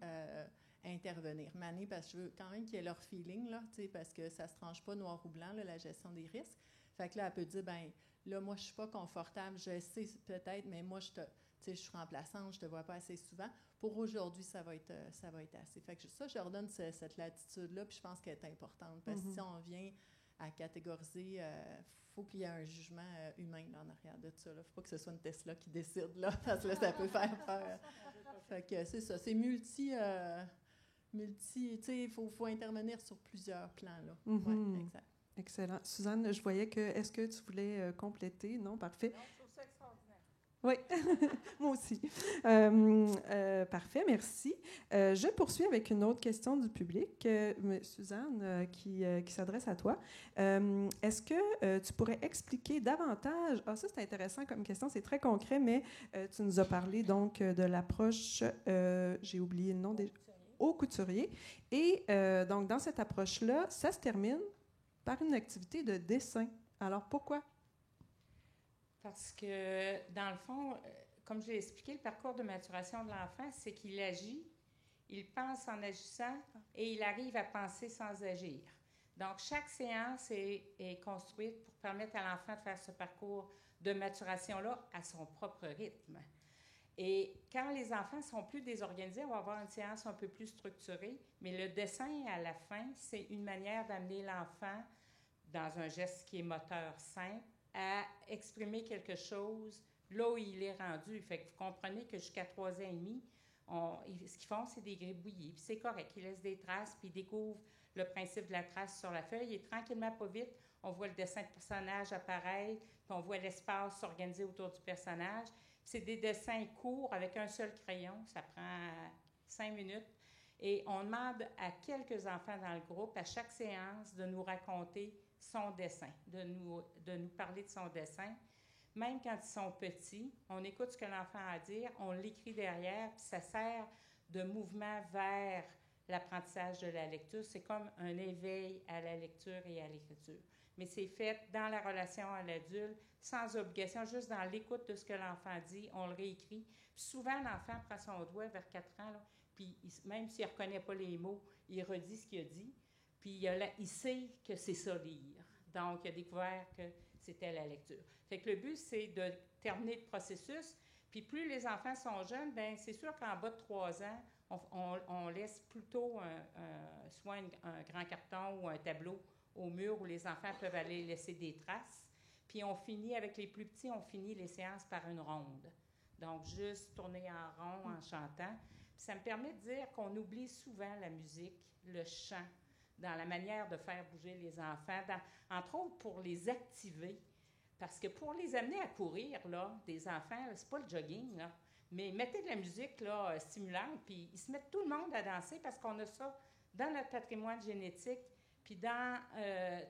intervenir. Mané, parce que je veux quand même qu'ils aient leur feeling, là, tu sais, parce que ça se tranche pas noir ou blanc, là, la gestion des risques. Fait que là, elle peut dire, bien, là, moi, je suis pas confortable, je sais peut-être, mais moi, je suis remplaçante, je te vois pas assez souvent. Pour aujourd'hui, ça va être assez. Fait que ça, je leur donne cette latitude-là, puis je pense qu'elle est importante. Parce que si on vient à catégoriser, faut qu'il y ait un jugement humain là, en arrière de ça. Il ne faut pas que ce soit une Tesla qui décide, là, parce que là, ça peut faire peur. Fait que c'est ça. C'est multi, tu sais, il faut intervenir sur plusieurs plans, là. Ouais, exact. Excellent. Suzanne, je voyais que, est-ce que tu voulais compléter? Non, parfait. Non, je trouve ça extraordinaire. Oui, moi aussi. Parfait, merci. Je poursuis avec une autre question du public. Suzanne, qui s'adresse à toi. Est-ce que tu pourrais expliquer davantage... Ah, ça, c'est intéressant comme question, c'est très concret, mais tu nous as parlé donc de l'approche, j'ai oublié le nom, au couturier. Et donc, dans cette approche-là, ça se termine par une activité de dessin. Alors, pourquoi? Parce que, dans le fond, comme je l'ai expliqué, le parcours de maturation de l'enfant, c'est qu'il agit, il pense en agissant et il arrive à penser sans agir. Donc, chaque séance est construite pour permettre à l'enfant de faire ce parcours de maturation-là à son propre rythme. Et quand les enfants sont plus désorganisés, on va avoir une séance un peu plus structurée, mais le dessin, à la fin, c'est une manière d'amener l'enfant dans un geste qui est moteur simple, à exprimer quelque chose là où il est rendu. Fait que vous comprenez que jusqu'à 3 ans et demi, ce qu'ils font, c'est des gribouillis. Puis c'est correct, ils laissent des traces, puis ils découvrent le principe de la trace sur la feuille. Et tranquillement, pas vite, on voit le dessin de personnage apparaître, puis on voit l'espace s'organiser autour du personnage. Puis c'est des dessins courts avec un seul crayon. Ça prend 5 minutes. Et on demande à quelques enfants dans le groupe, à chaque séance, de nous raconter son dessin, de nous parler de son dessin. Même quand ils sont petits, on écoute ce que l'enfant a à dire, on l'écrit derrière, puis ça sert de mouvement vers l'apprentissage de la lecture. C'est comme un éveil à la lecture et à l'écriture. Mais c'est fait dans la relation à l'adulte, sans obligation, juste dans l'écoute de ce que l'enfant dit, on le réécrit. Puis souvent, l'enfant prend son doigt vers 4 ans, là, puis même s'il ne reconnaît pas les mots, il redit ce qu'il a dit. Puis il sait que c'est ça, lire. Donc, il a découvert que c'était la lecture. Fait que le but, c'est de terminer le processus. Puis plus les enfants sont jeunes, bien, c'est sûr qu'en bas de 3 ans, on laisse plutôt soit un grand carton ou un tableau au mur où les enfants peuvent aller laisser des traces. Puis on finit, avec les plus petits, on finit les séances par une ronde. Donc, juste tourner en rond en chantant. Puis ça me permet de dire qu'on oublie souvent la musique, le chant, dans la manière de faire bouger les enfants, entre autres pour les activer. Parce que pour les amener à courir, là, des enfants, c'est pas le jogging, là, mais mettez de la musique là, stimulante, puis ils se mettent tout le monde à danser parce qu'on a ça dans notre patrimoine génétique, puis dans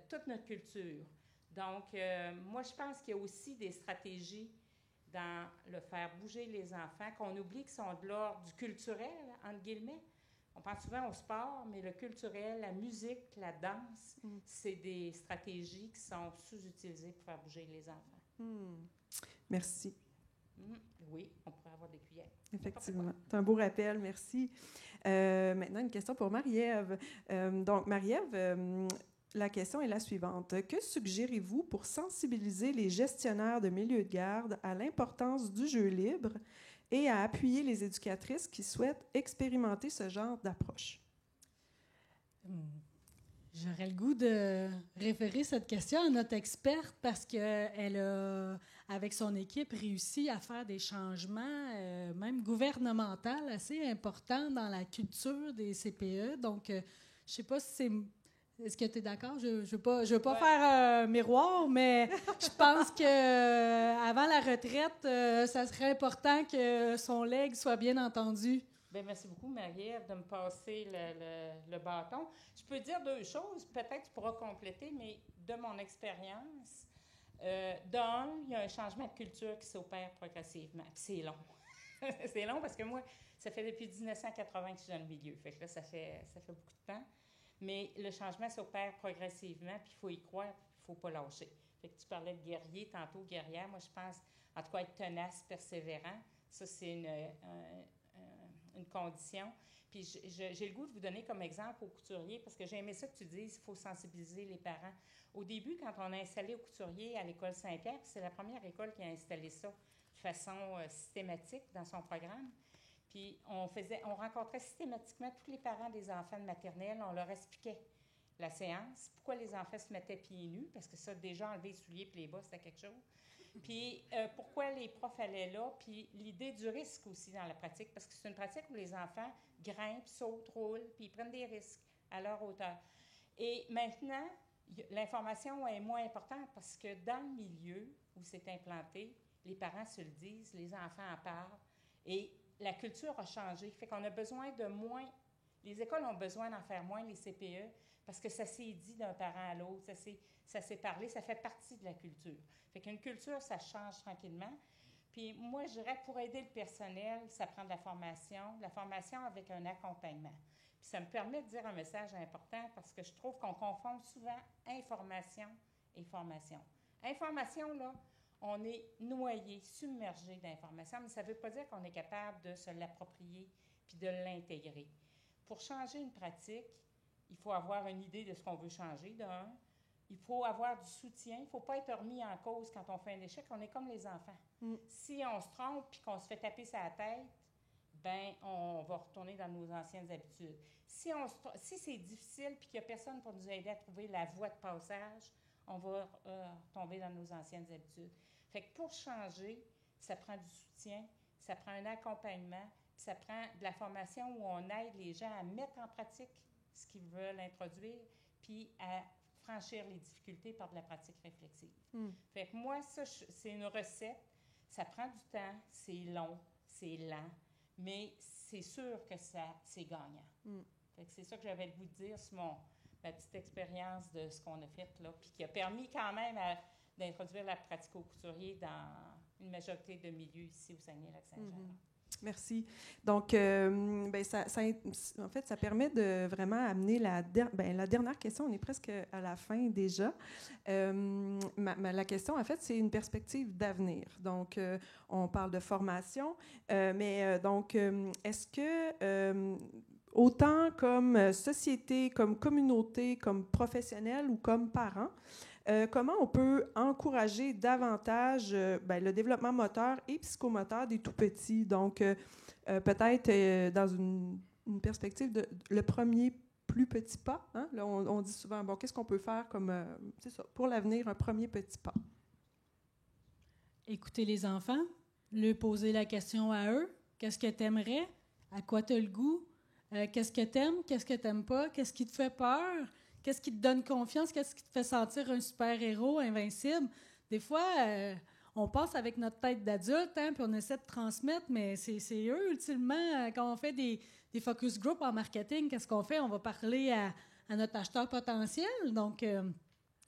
toute notre culture. Donc, moi, je pense qu'il y a aussi des stratégies dans le faire bouger les enfants, qu'on oublie qu'ils sont de l'ordre du culturel, entre guillemets. On pense souvent au sport, mais le culturel, la musique, la danse, c'est des stratégies qui sont sous-utilisées pour faire bouger les enfants. Merci. Oui, on pourrait avoir des cuillères. Effectivement. C'est un beau rappel, merci. Maintenant, une question pour Marie-Ève. Donc, Marie-Ève, la question est la suivante. Que suggérez-vous pour sensibiliser les gestionnaires de milieux de garde à l'importance du jeu libre et à appuyer les éducatrices qui souhaitent expérimenter ce genre d'approche? J'aurais le goût de référer cette question à notre experte parce qu'elle a, avec son équipe, réussi à faire des changements, même gouvernementaux, assez importants dans la culture des CPE. Donc, je ne sais pas si c'est... Est-ce que tu es d'accord? Je ne veux pas faire un miroir, mais je pense qu'avant la retraite, ça serait important que son legs soit bien entendu. Bien, merci beaucoup, Marie-Ève, de me passer le bâton. Je peux dire deux choses, peut-être tu pourras compléter, mais de mon expérience, d'un, il y a un changement de culture qui s'opère progressivement, puis c'est long. C'est long parce que moi, ça fait depuis 1980 que je suis dans le milieu, fait que là, ça fait beaucoup de temps. Mais le changement s'opère progressivement, puis il faut y croire, puis il ne faut pas lâcher. Fait que tu parlais de guerrier, tantôt guerrière. Moi, je pense, en tout cas, être tenace, persévérant, ça, c'est une condition. Puis j'ai le goût de vous donner comme exemple au couturier, parce que j'ai aimé ça que tu dises, il faut sensibiliser les parents. Au début, quand on a installé au couturier à l'école Saint-Pierre, c'est la première école qui a installé ça de façon systématique dans son programme. Puis on rencontrait systématiquement tous les parents des enfants de maternelle, on leur expliquait la séance, pourquoi les enfants se mettaient pieds nus, parce que ça, déjà, enlever les souliers et les bas, c'était quelque chose. Puis pourquoi les profs allaient là, puis l'idée du risque aussi dans la pratique, parce que c'est une pratique où les enfants grimpent, sautent, roulent, puis ils prennent des risques à leur hauteur. Et maintenant, l'information est moins importante parce que dans le milieu où c'est implanté, les parents se le disent, les enfants en parlent, et la culture a changé. Fait qu'on a besoin de moins... Les écoles ont besoin d'en faire moins, les CPE, parce que ça s'est dit d'un parent à l'autre, ça s'est parlé, ça fait partie de la culture. Fait qu'une culture, ça change tranquillement. Puis moi, je dirais, pour aider le personnel, ça prend de la formation avec un accompagnement. Puis ça me permet de dire un message important parce que je trouve qu'on confond souvent information et formation. Information, là, on est noyé, submergé d'informations, mais ça ne veut pas dire qu'on est capable de se l'approprier puis de l'intégrer. Pour changer une pratique, il faut avoir une idée de ce qu'on veut changer, d'un. Il faut avoir du soutien. Il ne faut pas être remis en cause quand on fait un échec. On est comme les enfants. Si on se trompe puis qu'on se fait taper sur la tête, ben on va retourner dans nos anciennes habitudes. Si c'est difficile puis qu'il n'y a personne pour nous aider à trouver la voie de passage, on va tomber dans nos anciennes habitudes. Fait que pour changer, ça prend du soutien, ça prend un accompagnement, puis ça prend de la formation où on aide les gens à mettre en pratique ce qu'ils veulent introduire, puis à franchir les difficultés par de la pratique réflexive. Fait que moi, ça, c'est une recette. Ça prend du temps, c'est long, c'est lent, mais c'est sûr que c'est gagnant. Fait que c'est ça que j'avais le goût de dire sur ma petite expérience de ce qu'on a fait là, puis qui a permis quand même d'introduire la pratique au couturier dans une majorité de milieux ici au Saguenay-Lac-Saint-Jean. Merci. Donc, en fait, ça permet de vraiment amener la dernière question. On est presque à la fin déjà. La question, en fait, c'est une perspective d'avenir. Donc, on parle de formation, est-ce que autant comme société, comme communauté, comme professionnel ou comme parents, comment on peut encourager davantage le développement moteur et psychomoteur des tout-petits? Donc, peut-être dans une perspective de le premier plus petit pas. Hein? Là, on dit souvent, bon, qu'est-ce qu'on peut faire comme, c'est ça, pour l'avenir, un premier petit pas? Écouter les enfants, leur poser la question à eux. Qu'est-ce que tu aimerais? À quoi tu as le goût? Qu'est-ce que tu aimes? Qu'est-ce que tu n'aimes pas? Qu'est-ce qui te fait peur? Qu'est-ce qui te donne confiance? Qu'est-ce qui te fait sentir un super-héros invincible? Des fois, on passe avec notre tête d'adulte, hein, puis on essaie de transmettre, mais c'est eux, ultimement, quand on fait des focus group en marketing, qu'est-ce qu'on fait? On va parler à notre acheteur potentiel. Donc, ils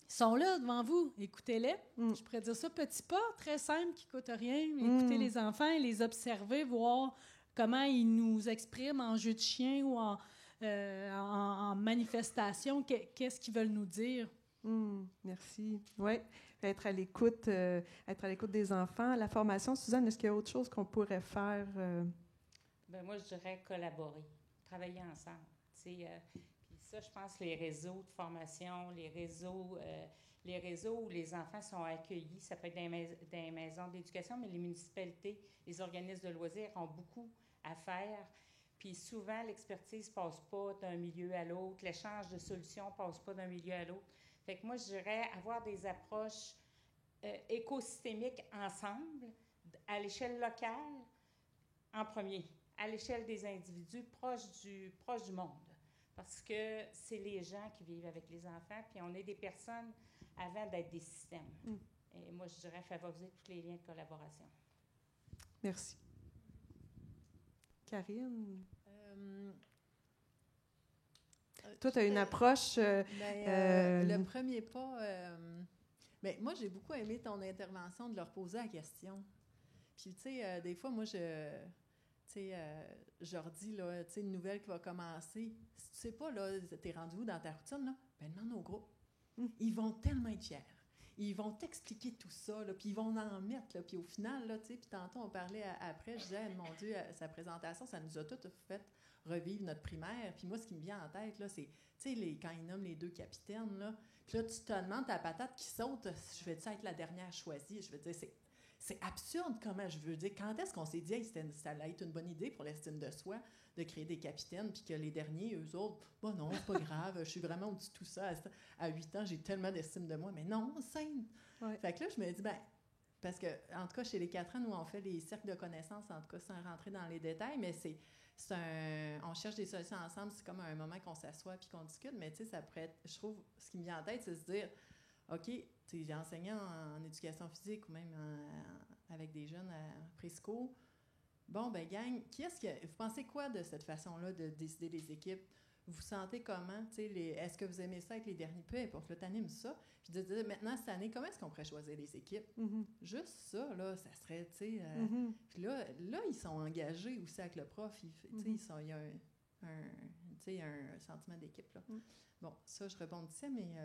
sont là devant vous. Écoutez-les. Je pourrais dire ça, petit pas, très simple, qui ne coûte rien. Écoutez les enfants, les observer, voir comment ils nous expriment en jeu de chien ou en manifestation. Qu'est-ce qu'ils veulent nous dire? Merci. Oui, être à l'écoute des enfants. La formation, Suzanne, est-ce qu'il y a autre chose qu'on pourrait faire? Bien, moi, je dirais collaborer, travailler ensemble. Puis ça, je pense, les réseaux de formation, les réseaux où les enfants sont accueillis, ça peut être dans les maisons d'éducation, mais les municipalités, les organismes de loisirs ont beaucoup à faire. Puis souvent, l'expertise ne passe pas d'un milieu à l'autre, l'échange de solutions ne passe pas d'un milieu à l'autre. Fait que moi, je dirais avoir des approches écosystémiques ensemble, à l'échelle locale, en premier, à l'échelle des individus, proches du monde. Parce que c'est les gens qui vivent avec les enfants, puis on est des personnes avant d'être des systèmes. Et moi, je dirais favoriser tous les liens de collaboration. Merci. Karine? Toi, tu as une approche... le premier pas... moi, j'ai beaucoup aimé ton intervention de leur poser la question. Puis, tu sais, des fois, moi, je leur dis, là, tu sais, une nouvelle qui va commencer. Si tu sais pas, là, t'es rendu où dans ta routine, là? Ben, demande au groupe. Ils vont tellement être fiers. Ils vont t'expliquer tout ça, là, puis ils vont en mettre, là, puis au final, là, tu sais, puis tantôt, on parlait après, je disais, mon Dieu, sa présentation, ça nous a tout fait revivre notre primaire. Puis moi, ce qui me vient en tête, là, c'est, tu sais, quand ils nomment les 2 capitaines, là, puis là, tu te demandes ta patate qui saute, je vais être la dernière choisie? Je veux dire, c'est absurde comment, je veux dire, quand est-ce qu'on s'est dit, hey, ça allait être une bonne idée pour l'estime de soi de créer des capitaines, puis que les derniers, eux autres, bon non, c'est pas grave, je suis vraiment au-dessus de tout ça. À 8 ans, j'ai tellement d'estime de moi, mais non, scène. Ouais. Fait que là, je me dis, parce que, en tout cas, chez les 4 ans, nous, on fait les cercles de connaissances, en tout cas, sans rentrer dans les détails, mais on cherche des solutions ensemble, c'est comme un moment qu'on s'assoit puis qu'on discute, mais tu sais, ça pourrait être, je trouve, ce qui me vient en tête, c'est se dire, OK, j'ai enseigné en éducation physique ou même avec des jeunes à présco. Bon, ben gang, vous pensez quoi de cette façon-là de décider des équipes? Vous sentez comment? Est-ce que vous aimez ça avec les derniers? Peu importe, là, t'animes ça. Puis de dire, maintenant, cette année, comment est-ce qu'on pourrait choisir les équipes? Juste ça, là, ça serait, tu sais... Puis là, ils sont engagés aussi avec le prof. Il y a un sentiment d'équipe, là. Bon, ça, je rebondissais, mais...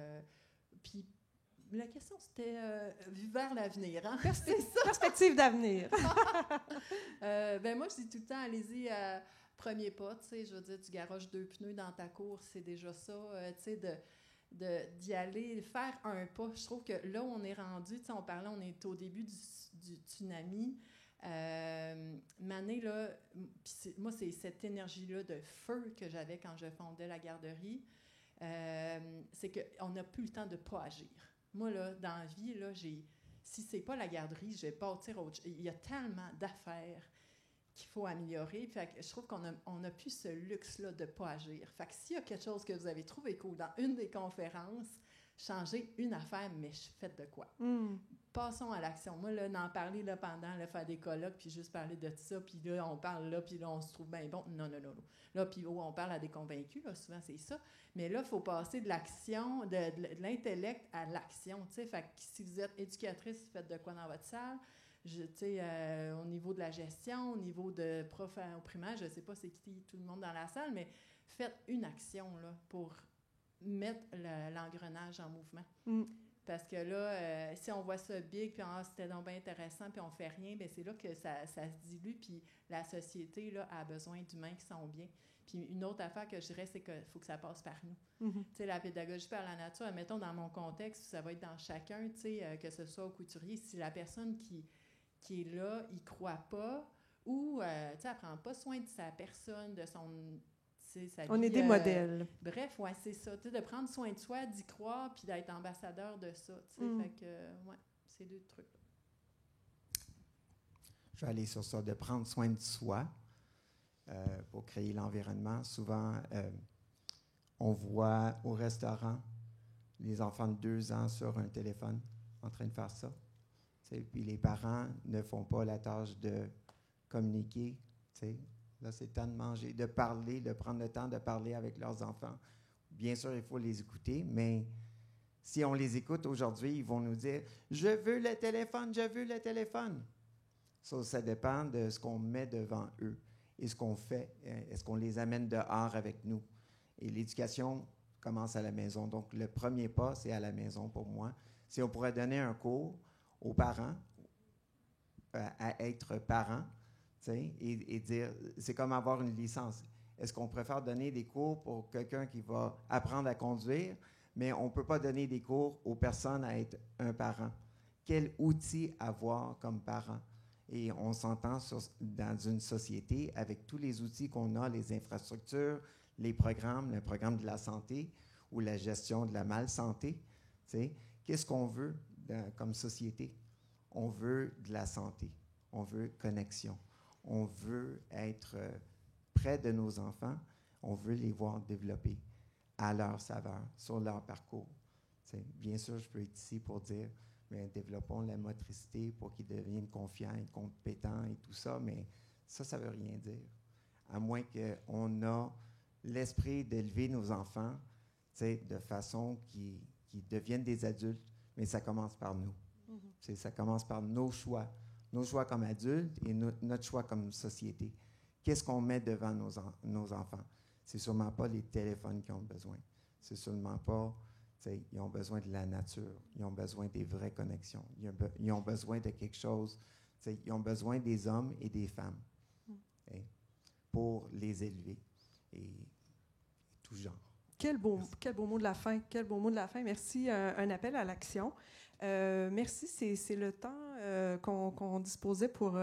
puis la question, c'était vers l'avenir. Hein? Perspective d'avenir. Moi, je dis tout le temps, allez-y, premier pas, tu sais, je veux dire, tu garoches 2 pneus dans ta course, c'est déjà ça, tu sais, d'y aller, faire un pas. Je trouve que là où on est rendu, tu sais, on est au début du tsunami. Mané, là, moi, c'est cette énergie-là de feu que j'avais quand je fondais la garderie. C'est qu'on n'a plus le temps de ne pas agir. Moi, là, dans la vie, là, si c'est pas la garderie, je vais partir autre chose. Il y a tellement d'affaires qu'il faut améliorer. Fait que je trouve qu'on a plus ce luxe-là de ne pas agir. Fait que s'il y a quelque chose que vous avez trouvé cool dans une des conférences, changez une affaire, mais faites de quoi? Passons à l'action. Moi, là, d'en parler là, pendant, là, faire des colloques, puis juste parler de ça, puis là, on parle là, puis là, on se trouve bien bon. Non. Là, puis on parle à des convaincus, là, souvent, c'est ça. Mais là, il faut passer de l'action, de l'intellect à l'action, tu sais. Fait que si vous êtes éducatrice, faites de quoi dans votre salle? Tu sais, au niveau de la gestion, au niveau de prof au primaire, je ne sais pas c'est qui tout le monde dans la salle, mais faites une action, là, pour mettre l'engrenage en mouvement. Parce que là, si on voit ça big, puis c'était donc bien intéressant, puis on fait rien, bien c'est là que ça se dilue, puis la société là, a besoin d'humains qui sont bien. Puis une autre affaire que je dirais, c'est qu'il faut que ça passe par nous. Tu sais, la pédagogie par la nature, admettons dans mon contexte, ça va être dans chacun, tu sais, que ce soit au couturier, si la personne qui est là, il croit pas, ou, tu sais, elle prend pas soin de sa personne, de son... On est des modèles. Bref, ouais, c'est ça. De prendre soin de soi, d'y croire, puis d'être ambassadeur de ça. Fait que, ouais, c'est 2 trucs. Je vais aller sur ça, de prendre soin de soi pour créer l'environnement. Souvent, on voit au restaurant les enfants de 2 ans sur un téléphone en train de faire ça. Puis les parents ne font pas la tâche de communiquer, Là, c'est le temps de manger, de parler, de prendre le temps de parler avec leurs enfants. Bien sûr, il faut les écouter, mais si on les écoute aujourd'hui, ils vont nous dire « Je veux le téléphone, je veux le téléphone ». Ça dépend de ce qu'on met devant eux et ce qu'on fait. Est-ce qu'on les amène dehors avec nous? Et l'éducation commence à la maison. Donc, le premier pas, c'est à la maison pour moi. Si on pourrait donner un cours aux parents, à être parents, et dire, c'est comme avoir une licence. Est-ce qu'on préfère donner des cours pour quelqu'un qui va apprendre à conduire, mais on ne peut pas donner des cours aux personnes à être un parent? Quel outil avoir comme parent? Et on s'entend dans une société avec tous les outils qu'on a, les infrastructures, les programmes, le programme de la santé ou la gestion de la malsanté. Qu'est-ce qu'on veut comme société? On veut de la santé, on veut connexion. On veut être près de nos enfants. On veut les voir développer à leur saveur, sur leur parcours. Bien sûr, je peux être ici pour dire, mais développons la motricité pour qu'ils deviennent confiants et compétents et tout ça, mais ça ne veut rien dire. À moins qu'on ait l'esprit d'élever nos enfants de façon qu'ils deviennent des adultes, mais ça commence par nous. Ça commence par nos choix comme adultes et notre choix comme société. Qu'est-ce qu'on met devant nos enfants? C'est sûrement pas les téléphones qu'ils ont besoin. C'est sûrement pas, ils ont besoin de la nature. Ils ont besoin des vraies connexions. Ils ont besoin de quelque chose. Ils ont besoin des hommes et des femmes pour les élever et tout genre. Quel beau mot de la fin. Quel beau mot de la fin. Merci. Un appel à l'action. Merci. C'est le temps qu'on disposait pour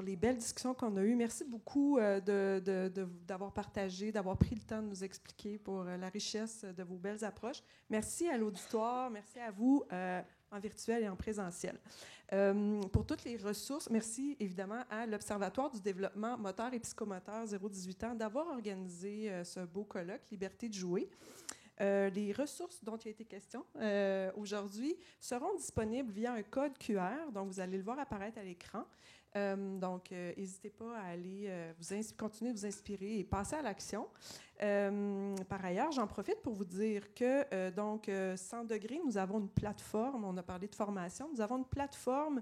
les belles discussions qu'on a eues. Merci beaucoup d'avoir partagé, d'avoir pris le temps de nous expliquer pour la richesse de vos belles approches. Merci à l'auditoire. Merci à vous en virtuel et en présentiel. Pour toutes les ressources, merci évidemment à l'Observatoire du développement moteur et psychomoteur 0-18 ans d'avoir organisé ce beau colloque « Liberté de jouer ». Les ressources dont il a été question aujourd'hui seront disponibles via un code QR, donc vous allez le voir apparaître à l'écran. Donc, n'hésitez pas à aller continuer de vous inspirer et passer à l'action. Par ailleurs, j'en profite pour vous dire que, 100 degrés, nous avons une plateforme, on a parlé de formation, nous avons une plateforme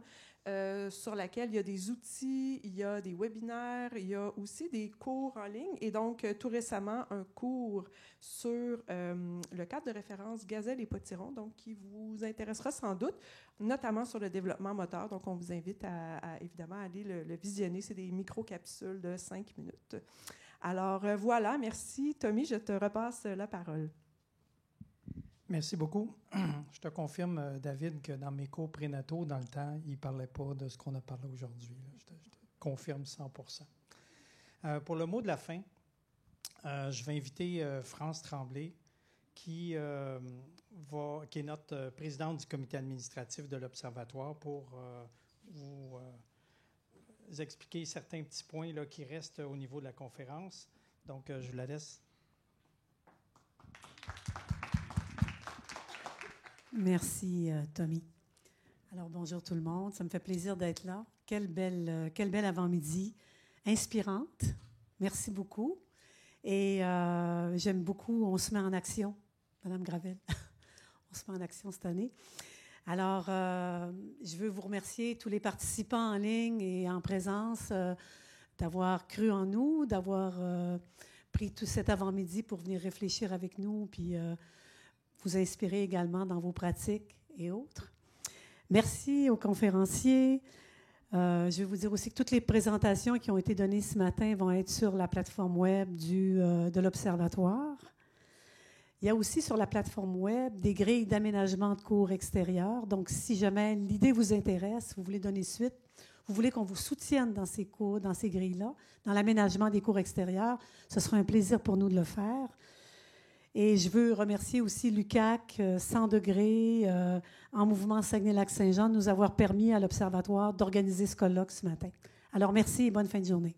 sur laquelle il y a des outils, il y a des webinaires, il y a aussi des cours en ligne. Et donc, tout récemment, un cours sur le cadre de référence Gazelle et Potiron, donc qui vous intéressera sans doute, notamment sur le développement moteur. Donc, on vous invite à évidemment aller le visionner. C'est des micro-capsules de 5 minutes. Alors, voilà. Merci. Tommy, je te repasse la parole. Merci beaucoup. Je te confirme, David, que dans mes cours prénataux, dans le temps, il ne parlait pas de ce qu'on a parlé aujourd'hui. Je te confirme 100%. Pour le mot de la fin, je vais inviter France Tremblay, qui est notre présidente du comité administratif de l'Observatoire, pour vous expliquer certains petits points là, qui restent au niveau de la conférence. Donc, je vous la laisse. Merci, Tommy. Alors, bonjour tout le monde. Ça me fait plaisir d'être là. Quelle belle avant-midi inspirante. Merci beaucoup. Et j'aime beaucoup, on se met en action, Madame Gravel. On se met en action cette année. Alors, je veux vous remercier, tous les participants en ligne et en présence, d'avoir cru en nous, d'avoir pris tout cet avant-midi pour venir réfléchir avec nous, puis vous inspirer également dans vos pratiques et autres. Merci aux conférenciers. Je vais vous dire aussi que toutes les présentations qui ont été données ce matin vont être sur la plateforme web de l'Observatoire. Il y a aussi sur la plateforme web des grilles d'aménagement de cours extérieurs. Donc, si jamais l'idée vous intéresse, vous voulez donner suite, vous voulez qu'on vous soutienne dans ces cours, dans ces grilles-là, dans l'aménagement des cours extérieurs, ce sera un plaisir pour nous de le faire. Et je veux remercier aussi l'UQAC, 100 degrés, en mouvement Saguenay-Lac-Saint-Jean, de nous avoir permis à l'Observatoire d'organiser ce colloque ce matin. Alors, merci et bonne fin de journée.